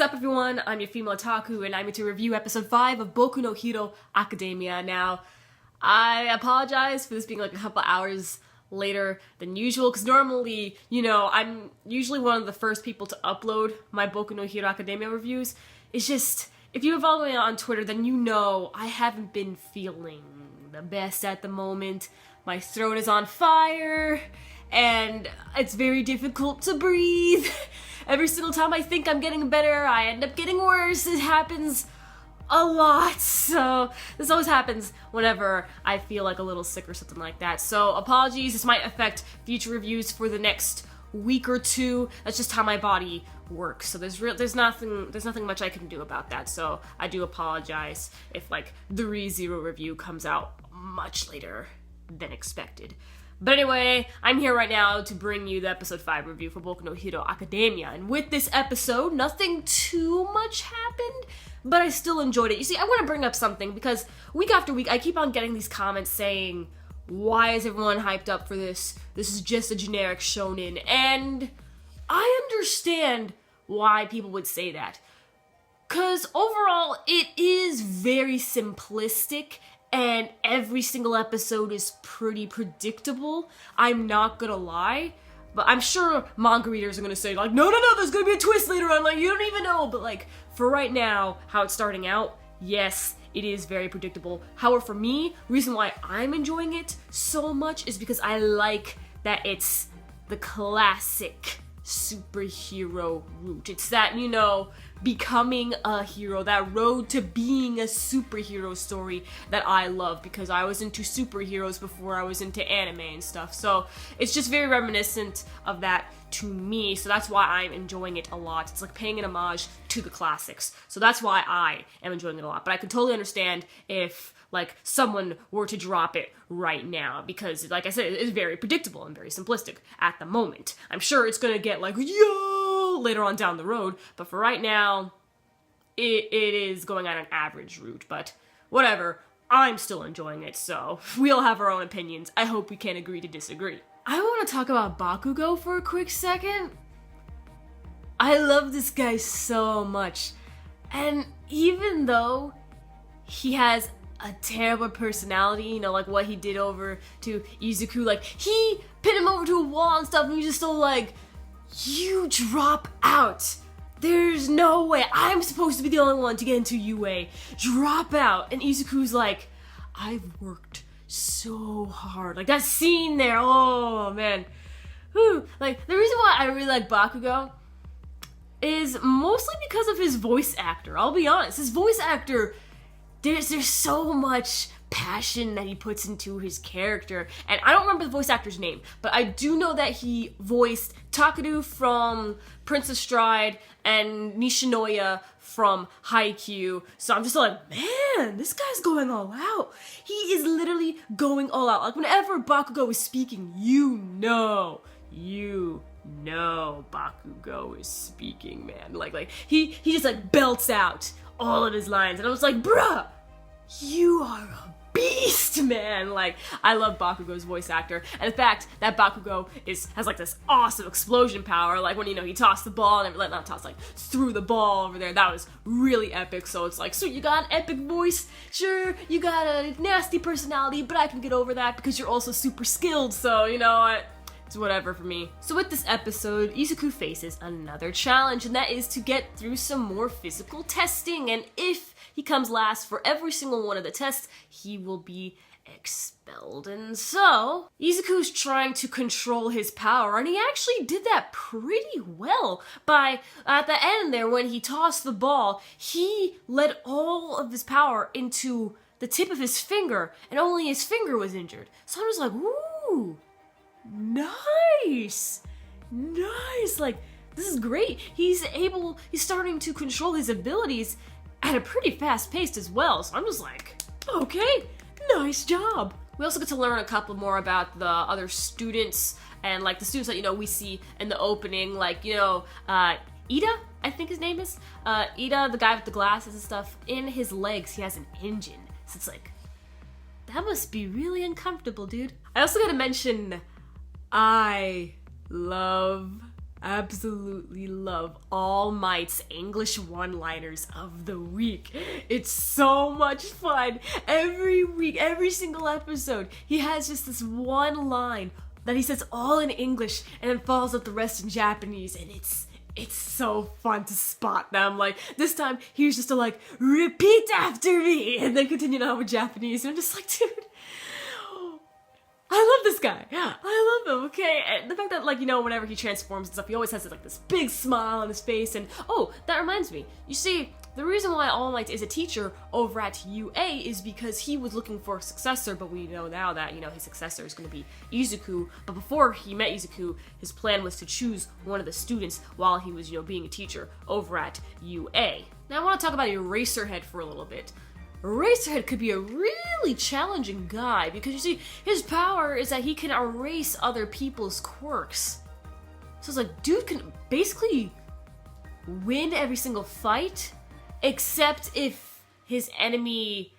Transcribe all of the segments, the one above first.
up, everyone? I'm your female otaku, and I'm here to review episode 5 of Boku no Hero Academia. Now, I apologize for this being like a couple hours later than usual, because normally, I'm usually one of the first people to upload my Boku no Hero Academia reviews. It's just, if you follow me on Twitter, then you know I haven't been feeling the best at the moment. My throat is on fire, and it's very difficult to breathe. Every single time I think I'm getting better, I end up getting worse. It happens a lot. So this always happens whenever I feel like a little sick or something like that. So apologies, this might affect future reviews for the next week or two. That's just how my body works. So there's nothing much I can do about that. So I do apologize if like the ReZero review comes out much later than expected. But anyway, I'm here right now to bring you the episode 5 review for Boku no Hero Academia. And with this episode, nothing too much happened, but I still enjoyed it. You see, I want to bring up something because week after week, I keep on getting these comments saying, why is everyone hyped up for this? This is just a generic shonen. And I understand why people would say that. Because overall, it is very simplistic, and every single episode is pretty predictable. I'm not gonna lie. But I'm sure manga readers are gonna say, like, no, there's gonna be a twist later on, like, you don't even know. But, like, for right now, how it's starting out, yes, it is very predictable. However, for me, the reason why I'm enjoying it so much is because I like that it's the classic superhero route. It's that, becoming a hero, that road to being a superhero story that I love, because I was into superheroes before I was into anime and stuff. So it's just very reminiscent of that to me. So that's why I'm enjoying it a lot. It's like paying an homage to the classics. So that's why I am enjoying it a lot. But I can totally understand if like someone were to drop it right now, because like I said, it is very predictable and very simplistic at the moment. I'm sure it's gonna get like, yo, later on down the road, but for right now, it is going on an average route. But whatever, I'm still enjoying it, so we all have our own opinions. I hope we can agree to disagree. I want to talk about Bakugo for a quick second. I love this guy so much, and even though he has a terrible personality, like what he did over to Izuku, like he pinned him over to a wall and stuff, and he's just so like, you drop out. There's no way. I'm supposed to be the only one to get into UA. Drop out. And Izuku's like, I've worked so hard. Like that scene there, oh man. Whew. Like the reason why I really like Bakugo is mostly because of his voice actor. I'll be honest, his voice actor, there's so much passion that he puts into his character, and I don't remember the voice actor's name, but I do know that he voiced Takeru from Princess Stride and Nishinoya from Haikyuu. So I'm just like, man, this guy's going all out. He is literally going all out. Like whenever Bakugo is speaking, you know Bakugo is speaking, man. Like he just like belts out all of his lines, and I was like, bruh, you are a beast, man. Like, I love Bakugo's voice actor, and the fact that Bakugo has like this awesome explosion power, like when he tossed the ball and threw the ball over there, that was really epic. So it's like, so you got an epic voice, sure, you got a nasty personality, but I can get over that because you're also super skilled, so you know what? It's whatever for me. So with this episode, Izuku faces another challenge, and that is to get through some more physical testing, and if he comes last for every single one of the tests, he will be expelled. And so, Izuku's trying to control his power, and he actually did that pretty well. At the end there, when he tossed the ball, he let all of his power into the tip of his finger, and only his finger was injured. So I was like, ooh, nice, like, this is great. He's starting to control his abilities at a pretty fast pace as well. So I'm just like, okay, nice job. We also get to learn a couple more about the other students, and like the students that, we see in the opening, like, Ida, I think his name is, Ida, the guy with the glasses and stuff. In his legs, he has an engine. So it's like, that must be really uncomfortable, dude. I also gotta mention, I love absolutely love All Might's English one-liners of the week. It's so much fun. Every week, every single episode, he has just this one line that he says all in English and then follows up the rest in Japanese, and it's so fun to spot them. Like, this time, he was just like, repeat after me, and then continued on with Japanese, and I'm just like, dude, I love this guy. I love him, okay? And the fact that, like, you know, whenever he transforms and stuff, he always has, like, this big smile on his face, and, oh, that reminds me. You see, the reason why All Might is a teacher over at UA is because he was looking for a successor, but we know now that, you know, his successor is going to be Izuku. But before he met Izuku, his plan was to choose one of the students while he was, you know, being a teacher over at UA. Now I want to talk about Eraserhead for a little bit. Eraserhead could be a really challenging guy because, you see, his power is that he can erase other people's quirks. So it's like, dude can basically win every single fight, except if his enemy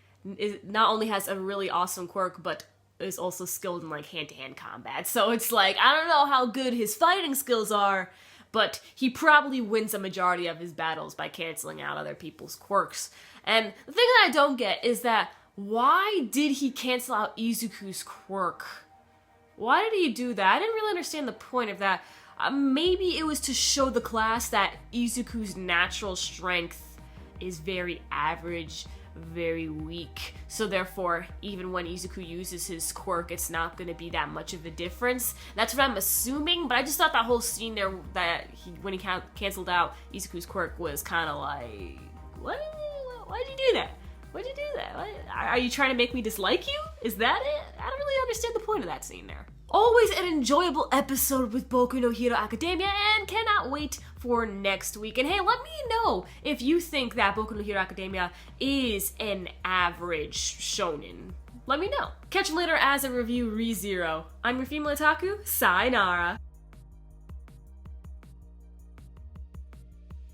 not only has a really awesome quirk, but is also skilled in, like, hand-to-hand combat. So it's like, I don't know how good his fighting skills are, but he probably wins a majority of his battles by canceling out other people's quirks. And the thing that I don't get is that, why did he cancel out Izuku's quirk? Why did he do that? I didn't really understand the point of that. Maybe it was to show the class that Izuku's natural strength is very average, very weak. So therefore, even when Izuku uses his quirk, it's not going to be that much of a difference. That's what I'm assuming, but I just thought that whole scene there, that when he canceled out Izuku's quirk, was kind of like, what? Why'd you do that? Why'd you do that? Are you trying to make me dislike you? Is that it? I don't really understand the point of that scene there. Always an enjoyable episode with Boku no Hero Academia, and cannot wait for next week. And hey, let me know if you think that Boku no Hero Academia is an average shonen. Let me know. Catch you later as I review ReZero. I'm your female otaku, sayonara.